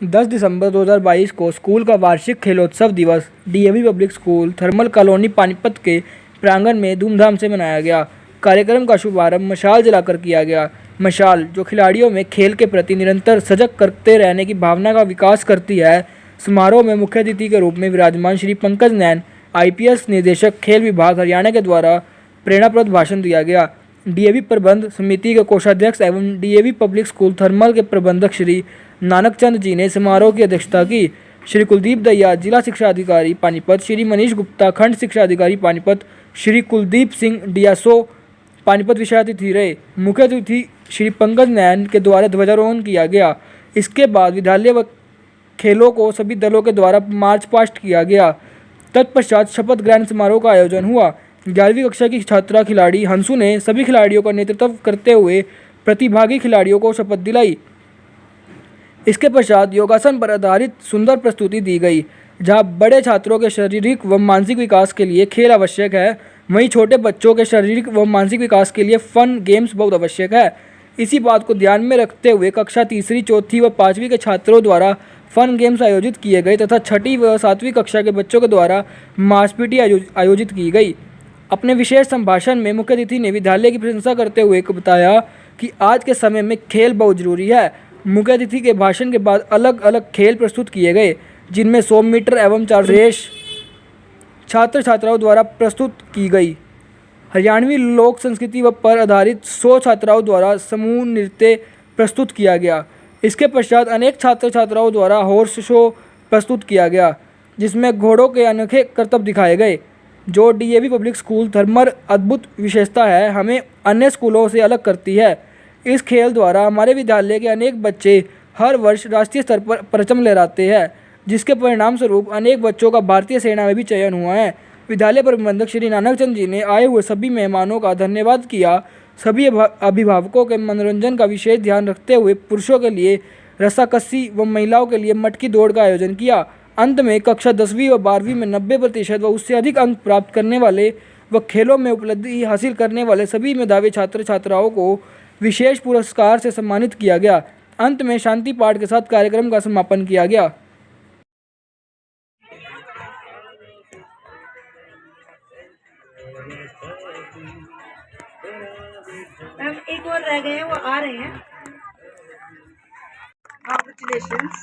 10 दिसंबर 2022 को स्कूल का वार्षिक खेलोत्सव दिवस DAV public school thermal colony Panipat के प्रांगण में धूमधाम से मनाया गया। कार्यक्रम का शुभारंभ मशाल जलाकर किया गया। मशाल जो खिलाड़ियों में खेल के प्रति निरंतर सजग करते रहने की भावना का विकास करती है। समारोह में मुख्य अतिथि के रूप में विराजमान श्री पंकज नैन आईपीएस निदेशक खेल विभाग हरियाणा के द्वारा प्रेरणाप्रद भाषण दिया गया। डीएवी प्रबंध समिति के कोषाध्यक्ष एवं डीएवी पब्लिक स्कूल थर्मल के प्रबंधक श्री नानक चंद जी ने समारोह की अध्यक्षता की। श्री कुलदीप दहिया जिला शिक्षा अधिकारी पानीपत, श्री मनीष गुप्ता खंड शिक्षा अधिकारी पानीपत, श्री कुलदीप सिंह डीएसओ पानीपत विषय अतिथि रहे। मुख्य अतिथि श्री पंकज नैन के द्वारा ध्वजारोहण किया गया। इसके बाद विद्यालय व खेलों को सभी दलों के द्वारा मार्च पास्ट किया गया। तत्पश्चात शपथ ग्रहण समारोह का आयोजन हुआ। 11वीं कक्षा की छात्रा खिलाड़ी हंसू ने सभी खिलाड़ियों का नेतृत्व करते हुए प्रतिभागी खिलाड़ियों को शपथ दिलाई। इसके पश्चात योगासन पर आधारित सुंदर प्रस्तुति दी गई। जहां बड़े छात्रों के शारीरिक व मानसिक विकास के लिए खेल आवश्यक है, वहीं छोटे बच्चों के शारीरिक व मानसिक विकास के लिए फन गेम्स बहुत आवश्यक है। इसी बात को ध्यान में रखते हुए कक्षा तीसरी, चौथी व पाँचवीं के छात्रों द्वारा फन गेम्स आयोजित किए गए तथा छठी व सातवीं कक्षा के बच्चों के द्वारा मांसपेटी आयोजित की गई। अपने विशेष संभाषण में मुख्य अतिथि ने विद्यालय की प्रशंसा करते हुए बताया कि आज के समय में खेल बहुत जरूरी है। मुख्य अतिथि के भाषण के बाद अलग अलग खेल प्रस्तुत किए गए, जिनमें 100 मीटर एवं 400 रेस छात्र छात्राओं द्वारा प्रस्तुत की गई। हरियाणवी लोक संस्कृति व पर आधारित 100 छात्राओं द्वारा समूह नृत्य प्रस्तुत किया गया। इसके पश्चात अनेक छात्र छात्राओं द्वारा हॉर्स शो प्रस्तुत किया गया, जिसमें घोड़ों के अनोखे करतब दिखाए गए। जो डीएवी पब्लिक स्कूल थर्मल अद्भुत विशेषता है, हमें अन्य स्कूलों से अलग करती है। इस खेल द्वारा हमारे विद्यालय के अनेक बच्चे हर वर्ष राष्ट्रीय स्तर पर परचम लहराते हैं, जिसके परिणाम स्वरूप अनेक बच्चों का भारतीय सेना में भी चयन हुआ है। विद्यालय प्रबंधक श्री नानक चंद जी ने आए हुए सभी मेहमानों का धन्यवाद किया। सभी अभिभावकों के मनोरंजन का विशेष ध्यान रखते हुए पुरुषों के लिए रस्साकसी व महिलाओं के लिए मटकी दौड़ का आयोजन किया। अंत में कक्षा 10वीं व 12वीं में 90% व उससे अधिक अंक प्राप्त करने वाले व खेलों में उपलब्धि हासिल करने वाले सभी मेधावी छात्र छात्राओं को विशेष पुरस्कार से सम्मानित किया गया। अंत में शांति पाठ के साथ कार्यक्रम का समापन किया गया। एक और रह गए हैं, वो आ रहे हैं। Congratulations.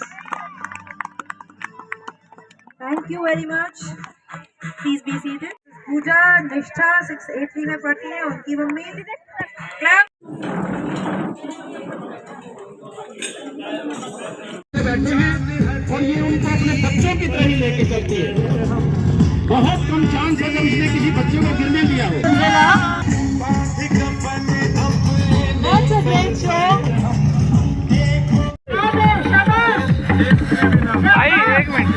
Thank you very much. Please be seated. पूजा निष्ठा 683 में पढ़ती है, उनकी मम्मी क्लैप। बैठे हैं और ये उनको अपने बच्चों की तरह ही लेके चलती है। बहुत कम चांस है जब इसने किसी बच्चे को गिरने दिया हो। एक मिनट।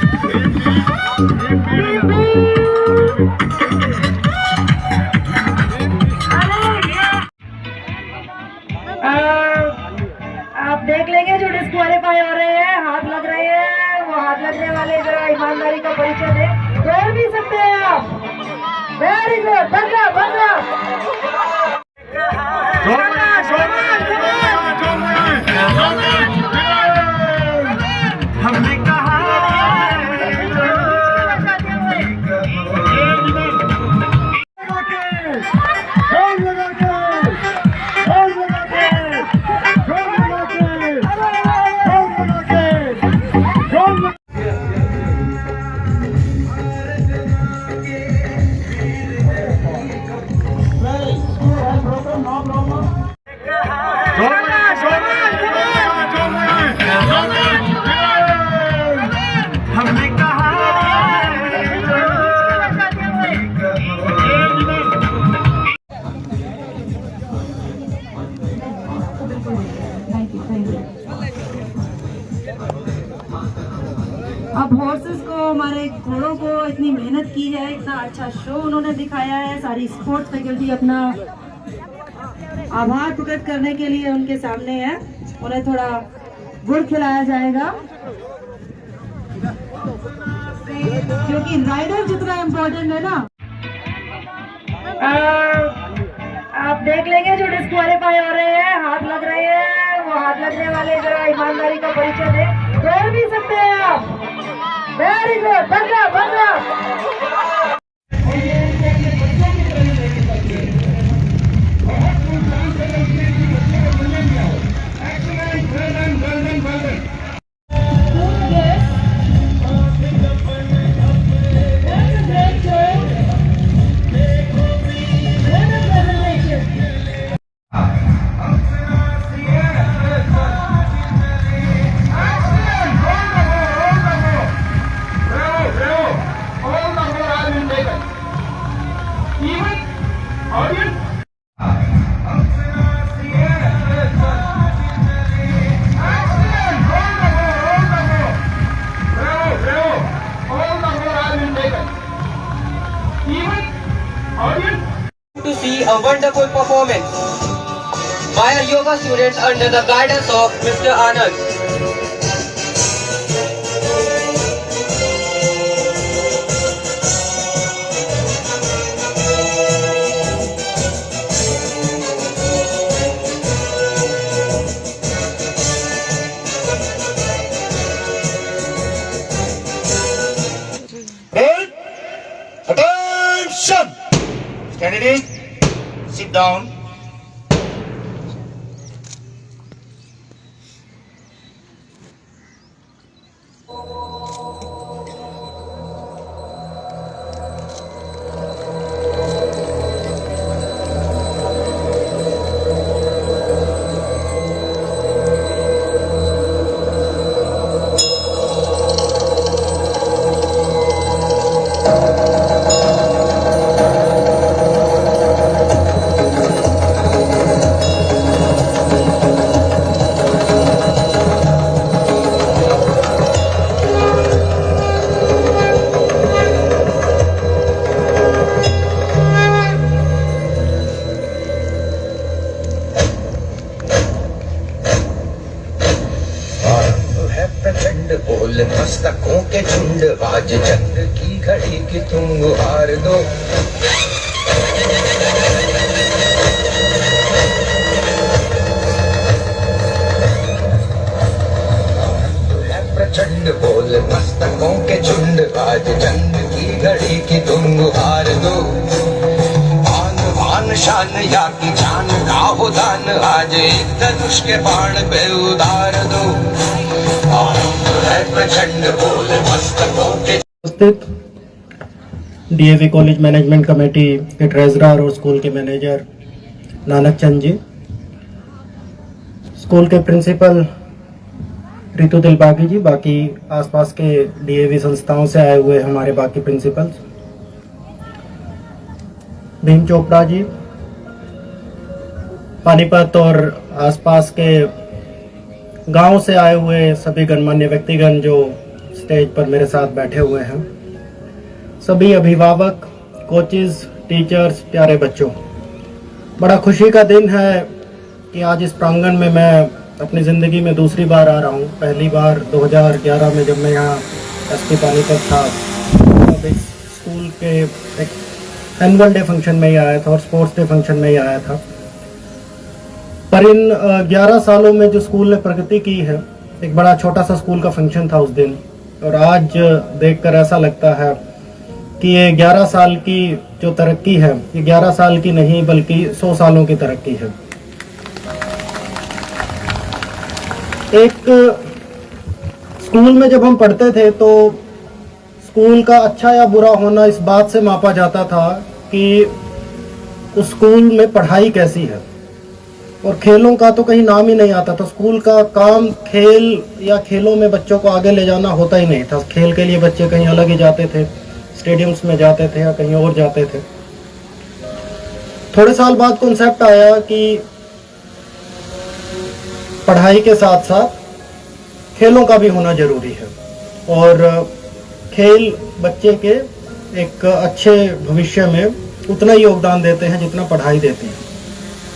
आप देख लेंगे जो डिस्क्वालीफाई हो रहे हैं, हाथ लग रहे हैं, वो हाथ लगने वाले जरा ईमानदारी का परिचय दें। दौड़ भी सकते हैं आप। वेरी गुड, बंदा बंदा। हमने कहा अब हॉर्सेस को, हमारे घोड़ों को इतनी मेहनत की है, इतना अच्छा शो उन्होंने दिखाया है। सारी स्पोर्ट्स फैकल्टी अपना आभार प्रकट करने के लिए उनके सामने है। उन्हें थोड़ा गुड़ खिलाया जाएगा, क्योंकि राइडर जितना इम्पोर्टेंट है ना। आप देख लेंगे जो डिस्क्वालीफाई हो रहे हैं, हाथ लग रहे हैं, वो हाथ लगने वाले जरा ईमानदारी का परिचय दें। दौड़ भी भी सकते हैं आप। Very good, Banga Banga. To see a wonderful performance by our yoga students under the guidance of Mr. Anand. Right? Attention! Candidate, sit down. प्रचंड बोल मस्तकों के झुंड आज चंद्र की घड़ी की तुम गुहार दो। प्रचंड बोल मस्तकों के झुंड आज चंद्र की घड़ी की तुम गुहार दो। आन बान शान या की जान का हो दान आज एक धनुष के बाण पे उतार दो। प्रचंड बोल मस्तकों के उपस्थित डीएवी कॉलेज मैनेजमेंट कमेटी के ट्रेजरर और स्कूल के मैनेजर नानक चंद जी, स्कूल के प्रिंसिपल रितु दिलबागी जी, बाकी आसपास के डीएवी संस्थाओं से आए हुए हमारे बाकी प्रिंसिपल्स, भीम चोपड़ा जी, पानीपत और आसपास के गांव से आए हुए सभी गणमान्य व्यक्तिगण जो स्टेज पर मेरे साथ बैठे हुए हैं, सभी अभिभावक, कोचेस, टीचर्स, प्यारे बच्चों, बड़ा खुशी का दिन है कि आज इस प्रांगण में मैं अपनी ज़िंदगी में दूसरी बार आ रहा हूँ। पहली बार 2011 में जब मैं यहाँ एसपी पानीपत था, तब इस स्कूल के एक एनुअल डे फंक्शन में ही आया था और स्पोर्ट्स डे फंक्शन में ही आया था। पर इन 11 सालों में जो स्कूल ने प्रगति की है, एक बड़ा छोटा सा स्कूल का फंक्शन था उस दिन, और आज देखकर ऐसा लगता है कि ये 11 साल की जो तरक्की है, ये 11 साल की नहीं बल्कि 100 सालों की तरक्की है। एक स्कूल में जब हम पढ़ते थे तो स्कूल का अच्छा या बुरा होना इस बात से मापा जाता था कि उस स्कूल में पढ़ाई कैसी है, और खेलों का तो कहीं नाम ही नहीं आता था। स्कूल का काम खेल या खेलों में बच्चों को आगे ले जाना होता ही नहीं था। खेल के लिए बच्चे कहीं अलग ही जाते थे, स्टेडियम्स में जाते थे या कहीं और जाते थे। थोड़े साल बाद कॉन्सेप्ट आया कि पढ़ाई के साथ साथ खेलों का भी होना जरूरी है, और खेल बच्चे के एक अच्छे भविष्य में उतना ही योगदान देते हैं जितना पढ़ाई देती है।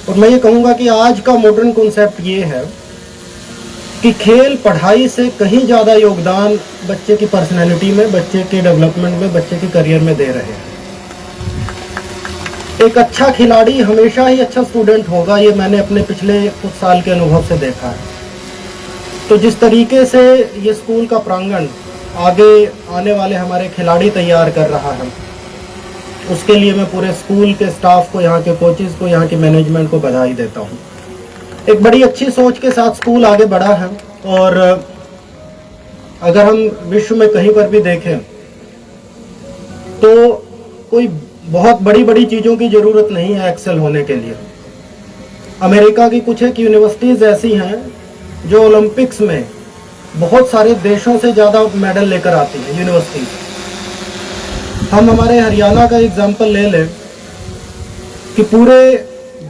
और मैं ये कहूँगा कि आज का मॉडर्न कॉन्सेप्ट ये है कि खेल पढ़ाई से कहीं ज़्यादा योगदान बच्चे की पर्सनैलिटी में, बच्चे के डेवलपमेंट में, बच्चे के करियर में दे रहे हैं। एक अच्छा खिलाड़ी हमेशा ही अच्छा स्टूडेंट होगा, ये मैंने अपने पिछले कुछ साल के अनुभव से देखा है। तो जिस तरीके से ये स्कूल का प्रांगण आगे आने वाले हमारे खिलाड़ी तैयार कर रहा है, उसके लिए मैं पूरे स्कूल के स्टाफ को, यहाँ के कोचेज़ को, यहाँ के मैनेजमेंट को बधाई देता हूँ। एक बड़ी अच्छी सोच के साथ स्कूल आगे बढ़ा है और अगर हम विश्व में कहीं पर भी देखें तो कोई बहुत बड़ी बड़ी चीज़ों की ज़रूरत नहीं है एक्सेल होने के लिए। अमेरिका की कुछ एक यूनिवर्सिटीज़ ऐसी हैं जो ओलंपिक्स में बहुत सारे देशों से ज़्यादा मेडल लेकर आती हैं यूनिवर्सिटीज़। हम हमारे हरियाणा का एग्जाम्पल ले लें कि पूरे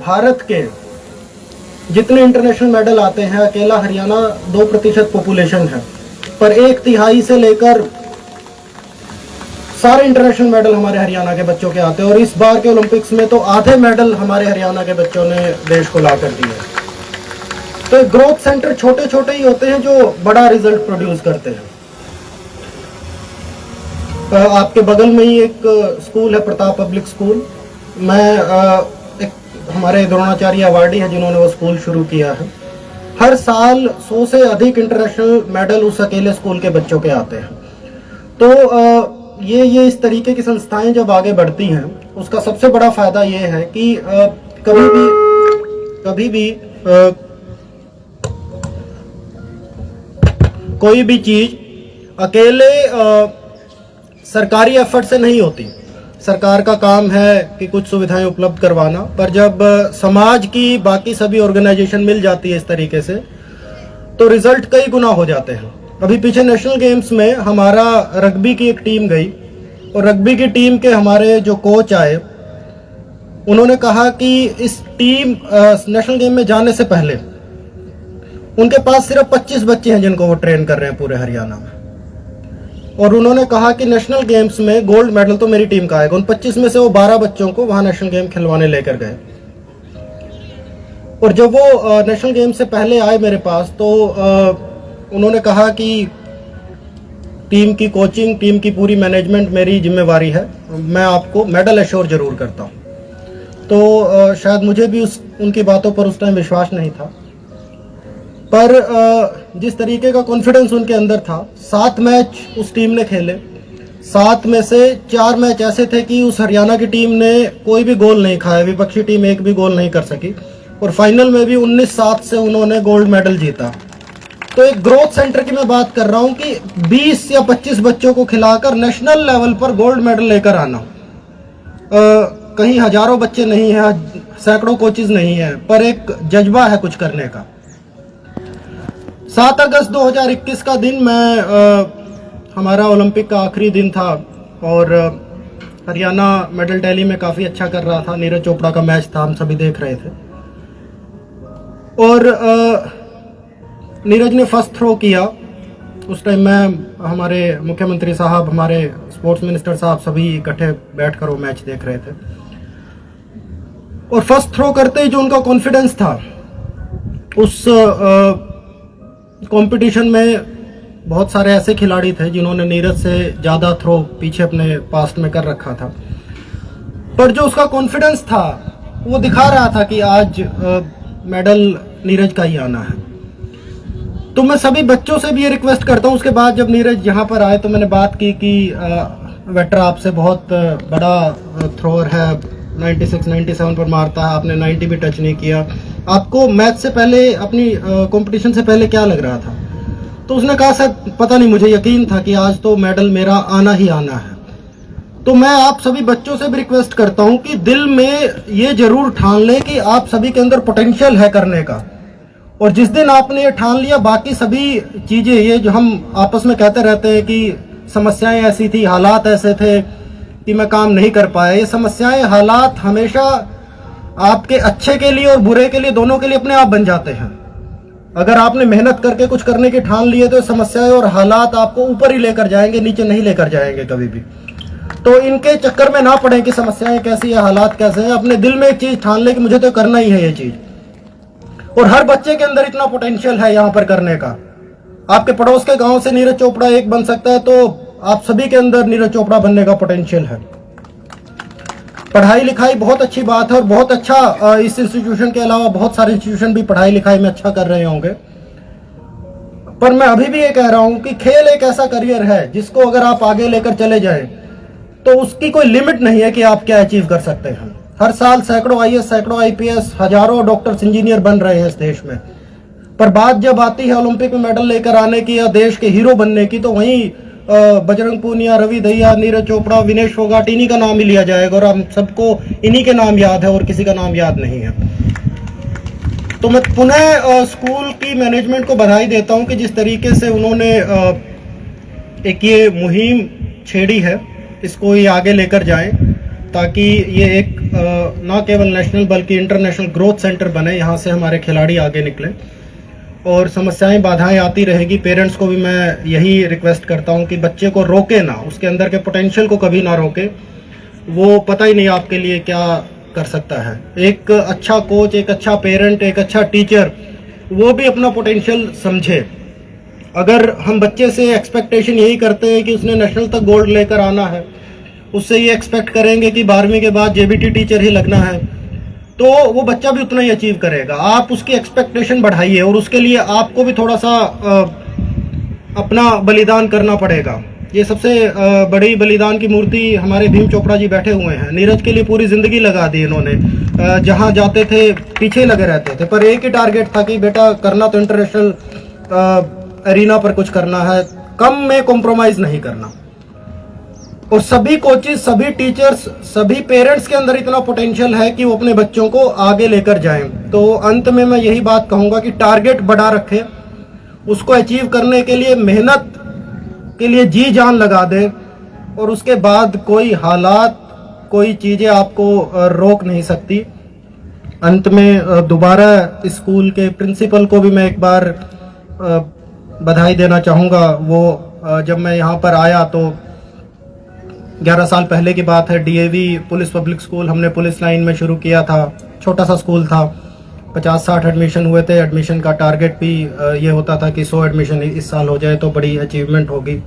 भारत के जितने इंटरनेशनल मेडल आते हैं, अकेला हरियाणा 2% पॉपुलेशन है, पर 1/3 से लेकर सारे इंटरनेशनल मेडल हमारे हरियाणा के बच्चों के आते हैं। और इस बार के ओलंपिक्स में तो आधे मेडल हमारे हरियाणा के बच्चों ने देश को ला कर दिए। तो ग्रोथ सेंटर छोटे छोटे ही होते हैं जो बड़ा रिजल्ट प्रोड्यूस करते हैं। आपके बगल में ही एक स्कूल है, प्रताप पब्लिक स्कूल। मैं एक हमारे द्रोणाचार्य अवार्डी है जिन्होंने वो स्कूल शुरू किया है। हर साल 100 से अधिक इंटरनेशनल मेडल उस अकेले स्कूल के बच्चों के आते हैं। तो ये इस तरीके की संस्थाएं जब आगे बढ़ती हैं, उसका सबसे बड़ा फायदा ये है कि कभी भी कोई भी चीज अकेले सरकारी एफर्ट से नहीं होती। सरकार का काम है कि कुछ सुविधाएं उपलब्ध करवाना, पर जब समाज की बाकी सभी ऑर्गेनाइजेशन मिल जाती है इस तरीके से, तो रिजल्ट कई गुना हो जाते हैं। अभी पीछे नेशनल गेम्स में हमारा रग्बी की एक टीम गई और रग्बी की टीम के हमारे जो कोच आए, उन्होंने कहा कि इस टीम नेशनल गेम में जाने से पहले उनके पास सिर्फ 25 बच्चे हैं जिनको वो ट्रेन कर रहे हैं पूरे हरियाणा में। और उन्होंने कहा कि नेशनल गेम्स में गोल्ड मेडल तो मेरी टीम का आएगा। उन 25 में से वो 12 बच्चों को वहां नेशनल गेम खिलवाने लेकर गए। और जब वो नेशनल गेम से पहले आए मेरे पास, तो उन्होंने कहा कि टीम की कोचिंग, टीम की पूरी मैनेजमेंट मेरी जिम्मेवारी है, मैं आपको मेडल एश्योर जरूर करता हूँ। तो शायद मुझे भी उनकी बातों पर उस टाइम विश्वास नहीं था, पर जिस तरीके का कॉन्फिडेंस उनके अंदर था, 7 मैच उस टीम ने खेले। 7 में से 4 मैच ऐसे थे कि उस हरियाणा की टीम ने कोई भी गोल नहीं खाया, विपक्षी टीम एक भी गोल नहीं कर सकी। और फाइनल में भी 19-7 से उन्होंने गोल्ड मेडल जीता। तो एक ग्रोथ सेंटर की मैं बात कर रहा हूं कि 20 या 25 बच्चों को खिलाकर नेशनल लेवल पर गोल्ड मेडल लेकर आना। कहीं हजारों बच्चे नहीं हैं, सैकड़ों कोचेज नहीं हैं, पर एक जज्बा है कुछ करने का। 7 अगस्त 2021 का दिन हमारा ओलंपिक का आखिरी दिन था और हरियाणा मेडल टैली में काफ़ी अच्छा कर रहा था। नीरज चोपड़ा का मैच था, हम सभी देख रहे थे। और नीरज ने फर्स्ट थ्रो किया। उस टाइम मैं, हमारे मुख्यमंत्री साहब, हमारे स्पोर्ट्स मिनिस्टर साहब सभी इकट्ठे बैठकर वो मैच देख रहे थे। और फर्स्ट थ्रो करते ही जो उनका कॉन्फिडेंस था, उस कंपटीशन में बहुत सारे ऐसे खिलाड़ी थे जिन्होंने नीरज से ज़्यादा थ्रो पीछे अपने पास्ट में कर रखा था, पर जो उसका कॉन्फिडेंस था वो दिखा रहा था कि आज मेडल नीरज का ही आना है। तो मैं सभी बच्चों से भी ये रिक्वेस्ट करता हूँ। उसके बाद जब नीरज यहाँ पर आए तो मैंने बात की कि वेट्रा आपसे बहुत बड़ा थ्रोअर है, 96-97 पर मारता है, आपने 90 भी टच नहीं किया। आपको मैच से पहले, अपनी कंपटीशन से पहले क्या लग रहा था? तो उसने कहा सर पता नहीं, मुझे यकीन था कि आज तो मेडल मेरा आना ही आना है। तो मैं आप सभी बच्चों से भी रिक्वेस्ट करता हूं कि दिल में ये जरूर ठान लें कि आप सभी के अंदर पोटेंशियल है करने का। और जिस दिन आपने ये ठान लिया, बाकी सभी चीजें, ये जो हम आपस में कहते रहते हैं कि समस्याएं ऐसी थी, हालात ऐसे थे कि मैं काम नहीं कर पाया, ये समस्याएं, हालात हमेशा आपके अच्छे के लिए और बुरे के लिए, दोनों के लिए अपने आप बन जाते हैं। अगर आपने मेहनत करके कुछ करने की ठान लिए तो समस्याएं और हालात आपको ऊपर ही लेकर जाएंगे, नीचे नहीं लेकर जाएंगे कभी भी। तो इनके चक्कर में ना पड़े कि समस्याएं कैसी है, हालात कैसे हैं। अपने दिल में एक चीज ठान ले कि मुझे तो करना ही है ये चीज। और हर बच्चे के अंदर इतना पोटेंशियल है यहाँ पर करने का। आपके पड़ोस के गांव से नीरज चोपड़ा एक बन सकता है, तो आप सभी के अंदर नीरज चोपड़ा बनने का पोटेंशियल है। पढ़ाई लिखाई बहुत अच्छी बात है और बहुत अच्छा, इस इंस्टीट्यूशन के अलावा बहुत सारे इंस्टीट्यूशन भी पढ़ाई लिखाई में अच्छा कर रहे होंगे, पर मैं अभी भी ये कह रहा हूं कि खेल एक ऐसा करियर है जिसको अगर आप आगे लेकर चले जाएं तो उसकी कोई लिमिट नहीं है कि आप क्या अचीव कर सकते हैं। हर साल सैकड़ों आईएएस, सैकड़ों आईपीएस, हजारों डॉक्टर्स, इंजीनियर बन रहे हैं इस देश में। पर बात जब आती है ओलंपिक में मेडल लेकर आने की या देश के हीरो बनने की, तो वहीं बजरंग पूनिया, रवि दहिया, नीरज चोपड़ा, विनेश फोगाट, इन्हीं का नाम ही लिया जाएगा और हम सबको इन्हीं के नाम याद है और किसी का नाम याद नहीं है। तो मैं पुनः स्कूल की मैनेजमेंट को बधाई देता हूं कि जिस तरीके से उन्होंने एक ये मुहिम छेड़ी है, इसको ये आगे लेकर जाएं ताकि ये एक ना केवल नेशनल बल्कि इंटरनेशनल ग्रोथ सेंटर बने, यहाँ से हमारे खिलाड़ी आगे निकले। और समस्याएं, बाधाएं आती रहेगी। पेरेंट्स को भी मैं यही रिक्वेस्ट करता हूं कि बच्चे को रोके ना, उसके अंदर के पोटेंशियल को कभी ना रोके। वो पता ही नहीं आपके लिए क्या कर सकता है। एक अच्छा कोच, एक अच्छा पेरेंट, एक अच्छा टीचर, वो भी अपना पोटेंशियल समझे। अगर हम बच्चे से एक्सपेक्टेशन यही करते हैं कि उसने नेशनल तक गोल्ड लेकर आना है, उससे ये एक्सपेक्ट करेंगे कि 12वीं के बाद जेबीटी टीचर ही लगना है, तो वो बच्चा भी उतना ही अचीव करेगा। आप उसकी एक्सपेक्टेशन बढ़ाइए और उसके लिए आपको भी थोड़ा सा अपना बलिदान करना पड़ेगा। ये सबसे बड़ी बलिदान की मूर्ति हमारे भीम चोपड़ा जी बैठे हुए हैं। नीरज के लिए पूरी जिंदगी लगा दी इन्होंने, जहां जाते थे पीछे लगे रहते थे, पर एक ही टारगेट था कि बेटा करना तो इंटरनेशनल एरिना पर कुछ करना है, कम में कॉम्प्रोमाइज नहीं करना। और सभी कोचेस, सभी टीचर्स, सभी पेरेंट्स के अंदर इतना पोटेंशियल है कि वो अपने बच्चों को आगे लेकर जाएं। तो अंत में मैं यही बात कहूंगा कि टारगेट बड़ा रखें, उसको अचीव करने के लिए मेहनत के लिए जी जान लगा दें और उसके बाद कोई हालात, कोई चीजें आपको रोक नहीं सकती। अंत में दोबारा स्कूल के प्रिंसिपल को भी मैं एक बार बधाई देना चाहूँगा। वो जब मैं यहाँ पर आया तो 11 साल पहले की बात है, डीएवी पुलिस पब्लिक स्कूल हमने पुलिस लाइन में शुरू किया था। छोटा सा स्कूल था, 50-60 एडमिशन हुए थे। एडमिशन का टारगेट भी ये होता था कि 100 एडमिशन इस साल हो जाए तो बड़ी अचीवमेंट होगी।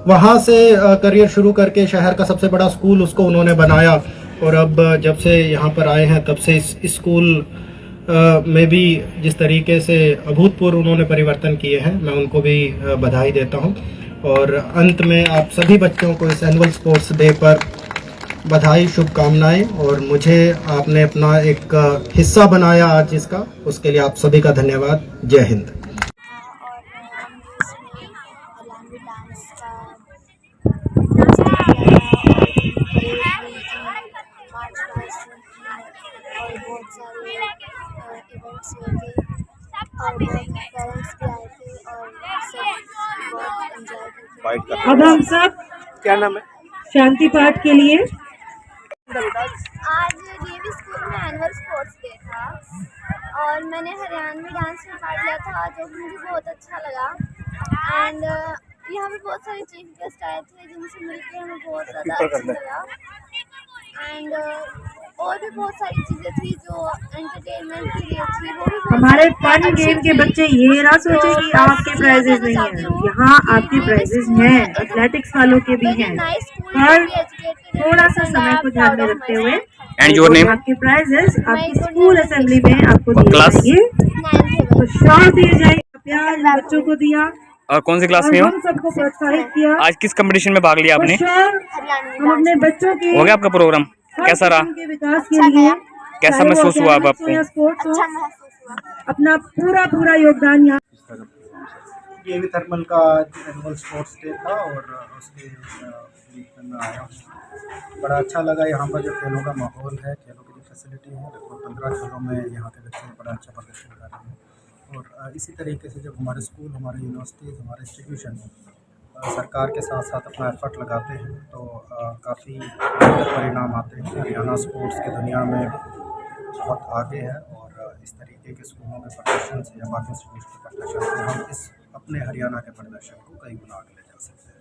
वहाँ से करियर शुरू करके शहर का सबसे बड़ा स्कूल उसको उन्होंने बनाया और अब जब से यहाँ पर आए हैं तब से इस स्कूल में भी जिस तरीके से अभूतपूर्व उन्होंने परिवर्तन किए हैं, मैं उनको भी बधाई देता हूँ। और अंत में आप सभी बच्चों को इस एनुअल स्पोर्ट्स डे पर बधाई, शुभकामनाएं। और मुझे आपने अपना एक हिस्सा बनाया आज इसका, उसके लिए आप सभी का धन्यवाद। जय हिंद। अब हम सब क्या नाम है? शांति पाठ के लिए आज डीएवी स्कूल में एनुअल स्पोर्ट्स डे था और मैंने हरियाणवी डांस में पार्ट लिया था जो मुझे बहुत अच्छा लगा। एंड यहाँ पे बहुत सारे चीफ गेस्ट आए थे जिनसे मिलकर हमें बहुत ज़्यादा अच्छा लगा। एंड और भी बहुत सारी चीज़ें थी जो एंटरटेनमेंट के लिए थी, वो भी हमारे फन गेम के बच्चे ये ना सोचे कि आपके प्राइजेस नहीं हैं, यहाँ आपके प्राइजेस हैं, एथलेटिक्स वालों के भी हैं, पर थोड़ा सा समय को ध्यान में रखते हुए एंड योर नेम, आपके प्राइजेस आपकी स्कूल असेंबली में आपको दिए जाएंगे। तो श्योर दिए जाएंगे, प्यार बच्चों को दिया और कौन सी क्लास में हो? हम सबको प्रोत्साहित किया। आज किस कंपटीशन में भाग लिया आपने? हम अपने बच्चों के हो गया आपका प्रोग्राम? कैसा रहा? के विकास के लिए कैसा महसूस हुआ अब आपको? अच्छा महसूस हुआ। अपना पूरा योगदान यहाँ डीएवी थर्मल का एनुअल स्पोर्ट्स डे था और उसके में आया हूँ। बड़ा अच्छा लगा। यहाँ पर जो खेलों का माहौल है, खेलों की जो फैसिलिटी है, लगभग 15 खेलों में यहाँ के बच्चे बड़ा अच्छा प्रदर्शन कर रहे हैं। और इसी तरीके से जब हमारे स्कूल, हमारे यूनिवर्सिटीज़, हमारे इंस्टीट्यूशन सरकार के साथ साथ अपना एफर्ट लगाते हैं तो काफ़ी बेहतर परिणाम आते हैं। हरियाणा स्पोर्ट्स की दुनिया में बहुत आगे है और इस तरीके के स्कूलों के प्रदर्शन से या बाकी इंस्टीट्यूट के प्रदर्शन से हम इस अपने हरियाणा के प्रदर्शन को कई गुना आगे ले जा सकते हैं।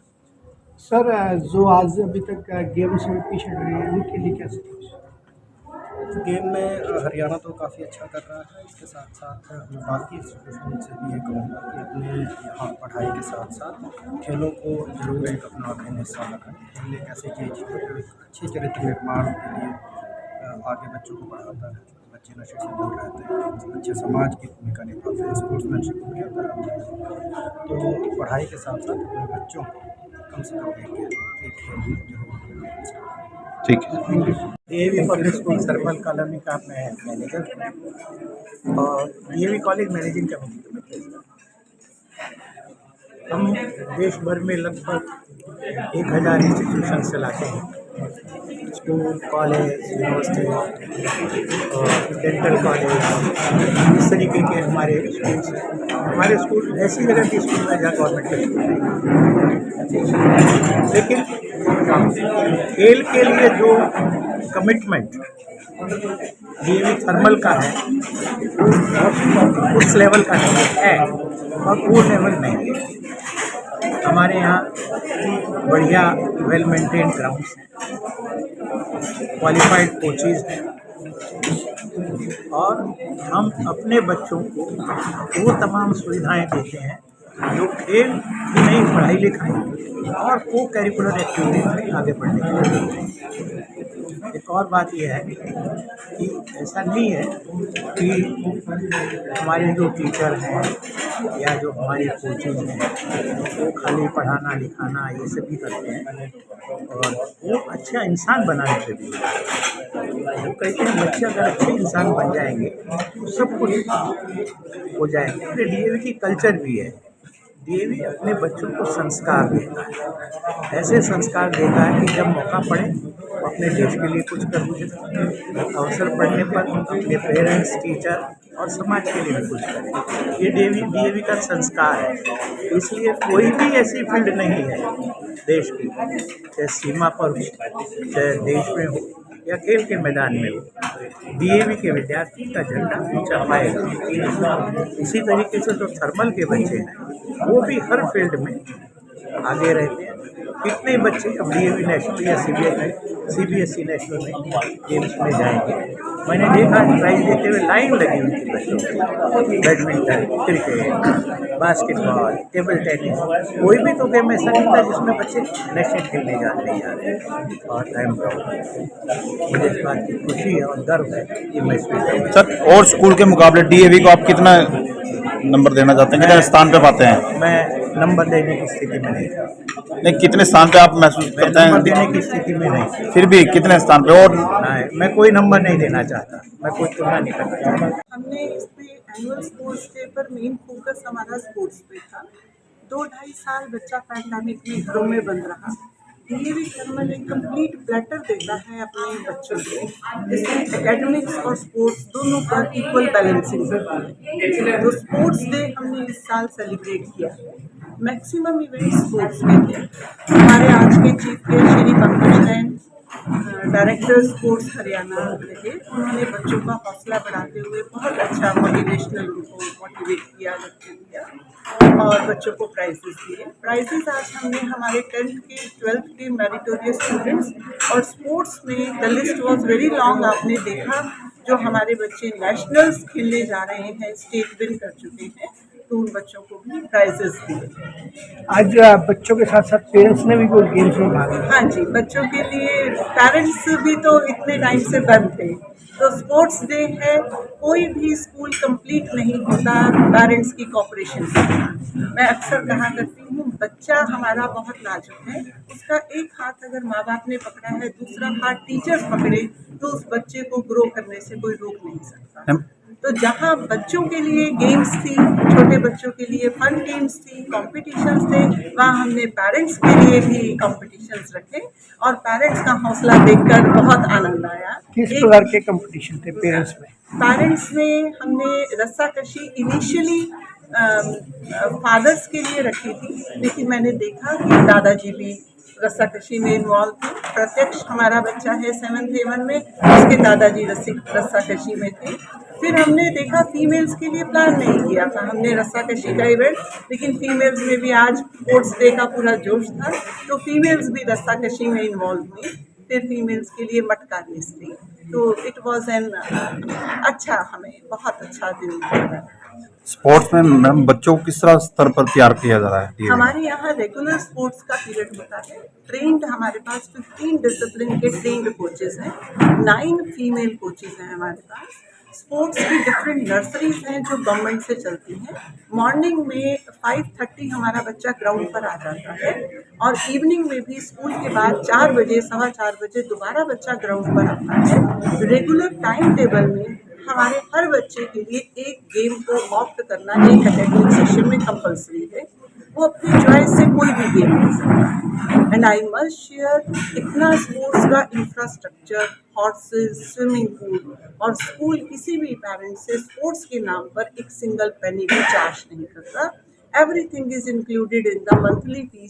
सर, जो आज अभी तक गेम्स में पीछे रहे हैं उनके लिए क्या सजेशन? गेम में हरियाणा तो काफ़ी अच्छा कर रहा है। इसके साथ साथ मैं बाकी इंस्टीट्यूशन से भी ये कहूँगा कि अपने यहाँ पढ़ाई के साथ साथ खेलों को जरूर एक अपना अभिन्न हिस्सा लगाएं। खेल एक ऐसी चीज़ है जो एक अच्छे चरित्र निर्माण के लिए आगे बच्चों को बढ़ाता है। बच्चे नशे से दूर रहते हैं, अच्छे समाज की भूमिका निभाते हैं, स्पोर्ट्समैनशिप के अंदर। तो पढ़ाई के साथ साथ अपने बच्चों को कम से कम एक खेल जरूर। ठीक है। DAV public school thermal colony का मैं मैनेजर और डीएवी कॉलेज मैनेजिंग कमेटी का प्रेसिडेंट। हम देश भर में लगभग 1000 इंस्टीट्यूशन चलाते हैं, स्कूल, कॉलेज, यूनिवर्सिटी और डेंटल कॉलेज, इस तरीके के हमारे स्कूल्स हैं। हमारे स्कूल ऐसी जगह के स्कूल है जहाँ गवर्नमेंट के स्कूल नहीं, लेकिन खेल के लिए जो कमिटमेंट डीएवी थर्मल का है उस लेवल का नहीं है और वो लेवल नहीं है। हमारे यहाँ बढ़िया वेल मेंटेन ग्राउंड्स हैं, क्वालिफाइड कोचेज हैं और हम अपने बच्चों को वो तमाम सुविधाएं देते हैं जो खेल की नहीं, पढ़ाई लिखाई और को करिकुलर एक्टिविटीज में आगे बढ़ने के लिए। एक और बात यह है कि ऐसा नहीं है कि हमारे जो टीचर हैं या जो हमारे कोचेज हैं वो खाली पढ़ाना लिखाना ये सब भी करते हैं और वो अच्छा इंसान बनाने के लिए। तो कहते हैं बच्चे अगर अच्छे इंसान बन जाएंगे तो सब कुछ हो जाएंगे। डीएवी की कल्चर भी है, डीएवी अपने बच्चों को संस्कार देता है, ऐसे संस्कार देता है कि जब मौका पड़े वो अपने देश के लिए कुछ करें, अवसर पड़ने पर अपने पेरेंट्स, टीचर और समाज के लिए भी कुछ करें। ये डीएवी का संस्कार है। इसलिए कोई भी ऐसी फील्ड नहीं है देश की, चाहे सीमा पर हो, चाहे देश में हो या खेल के मैदान में हो, डीएवी के विद्यार्थी का झंडा ऊंचा पाएगा। इसी तरीके से जो थर्मल के बच्चे हैं वो भी हर फील्ड में आगे रहते हैं। कितने बच्चे अब डीएवी नेशनल या सीबीएसई नेशनल में गेम्स में जाएंगे। मैंने देखा प्राइज देते हुए लाइन लगी हुई थी बच्चों की, badminton, cricket, basketball, table tennis, कोई भी तो गेम ऐसा नहीं था जिसमें बच्चे नेशनल खेलने नहीं जा रहे हैं। और आई एम प्राउड, मुझे इस बात की खुशी है और गर्व है कि मैं इसमें। सर, और स्कूल के मुकाबले डीएवी को आप कितना नंबर देना चाहते हैं, कितने स्थान पे पाते हैं? मैं नंबर देने की स्थिति में नहीं, कितने स्थान पे आप महसूस करते हैं? नंबर देने की स्थिति में नहीं, फिर भी कितने स्थान पे? और मैं कोई नंबर नहीं देना चाहता, मैं कोई तुलना नहीं करना चाहता। हमने इसमें एनुअल स्पोर्ट्स डे पर मेन फोकस हमारा स्पोर्ट्स पे था। 2-2.5 साल बच्चा पैंडेमिक में घरों में बंद रहा। डीएवी थर्मल एक कंप्लीट प्लेटर देता है अपने बच्चों को, जिसमें एकेडमिक्स और स्पोर्ट्स दोनों पर इक्वल बैलेंसिंग है। तो स्पोर्ट्स डे हमने इस साल सेलिब्रेट किया। मैक्सिमम इवेंट स्पोर्ट्स के थे। हमारे आज के chief guest Shri Pankaj Jain, director sports Haryana रहे। उन्होंने बच्चों का हौसला बढ़ाते हुए बहुत अच्छा मोटिवेशनल उनको मोटिवेट किया, लेक्चर दिया और बच्चों को प्राइजेस दिए। प्राइजेस आज हमने हमारे 10th के 12th के मेरिटोरियस स्टूडेंट्स और स्पोर्ट्स में the list was very long. आपने देखा जो हमारे बच्चे नेशनल्स खेलने जा रहे हैं, स्टेट विन कर चुके हैं, तो उन बच्चों को भी प्राइजेस दिए। आज बच्चों के साथ साथ पेरेंट्स ने भी कोई गेम्स में भाग लिया? हाँ जी, बच्चों के लिए पेरेंट्स भी तो इतने टाइम से बंद थे, तो स्पोर्ट्स डे है, कोई भी स्कूल कंप्लीट नहीं होता पेरेंट्स की कोऑपरेशन से। मैं अक्सर कहा करती हूँ बच्चा हमारा बहुत नाजुक है, उसका एक हाथ अगर माँ बाप ने पकड़ा है, दूसरा हाथ टीचर्स पकड़े तो उस बच्चे को ग्रो करने से कोई रोक नहीं सकता। तो जहाँ बच्चों के लिए गेम्स थी, छोटे बच्चों के लिए फन गेम्स थी, कॉम्पिटिशन्स थे, वहाँ हमने पेरेंट्स के लिए भी कॉम्पिटिशन्स रखे और पेरेंट्स का हौसला देखकर बहुत आनंद आया। किस प्रकार के कॉम्पिटिशन थे पेरेंट्स में? पेरेंट्स में हमने रस्साकशी इनिशियली फादर्स के लिए रखी थी, लेकिन मैंने देखा कि दादाजी भी रस्साकशी में इन्वॉल्व थे। प्रत्यक्ष हमारा बच्चा है 7th A1 में, उसके दादाजी रस्साकशी में थे। फिर हमने देखा फीमेल्स के लिए प्लान नहीं किया था हमने रस्साकशी का इवेंट, लेकिन फीमेल्स में भी आज स्पोर्ट्स डे का पूरा जोश था, तो फीमेल्स भी रस्साकशी में इन्वॉल्व हुई। फिर फीमेल्स के लिए मटका रेस थी, तो इट वाज एन अच्छा, हमें बहुत अच्छा दिन लगा। स्पोर्ट्स में मैम बच्चों को किस तरह स्तर पर तैयार किया जा रहा है? हमारे यहाँ रेगुलर स्पोर्ट्स का पीरियड होता है। ट्रेंड हमारे पास 15 डिसिप्लिन के ट्रेंड कोचेज हैं, 9 फीमेल कोचेज हैं हमारे पास। स्पोर्ट्स की डिफरेंट नर्सरीज हैं जो गवर्नमेंट से चलती हैं। मॉर्निंग में 5:30 हमारा बच्चा ग्राउंड पर आ जाता है और इवनिंग में भी स्कूल के बाद 4 बजे 4:15 बजे दोबारा बच्चा ग्राउंड पर आता है। रेगुलर टाइम टेबल में हमारे हर बच्चे के लिए एक गेम को ऑप्ट करना एक एकेडमिक सेशन में कंपलसरी है। वो अपनी चॉइस से कोई भी गेम ले सकता है। एंड आई मस्ट शेयर, इतना स्पोर्ट्स का इंफ्रास्ट्रक्चर, हॉर्सेस, स्विमिंग पूल और स्कूल किसी भी पेरेंट से स्पोर्ट्स के नाम पर एक सिंगल पेनी भी चार्ज नहीं करता। Everything is included in the monthly fees.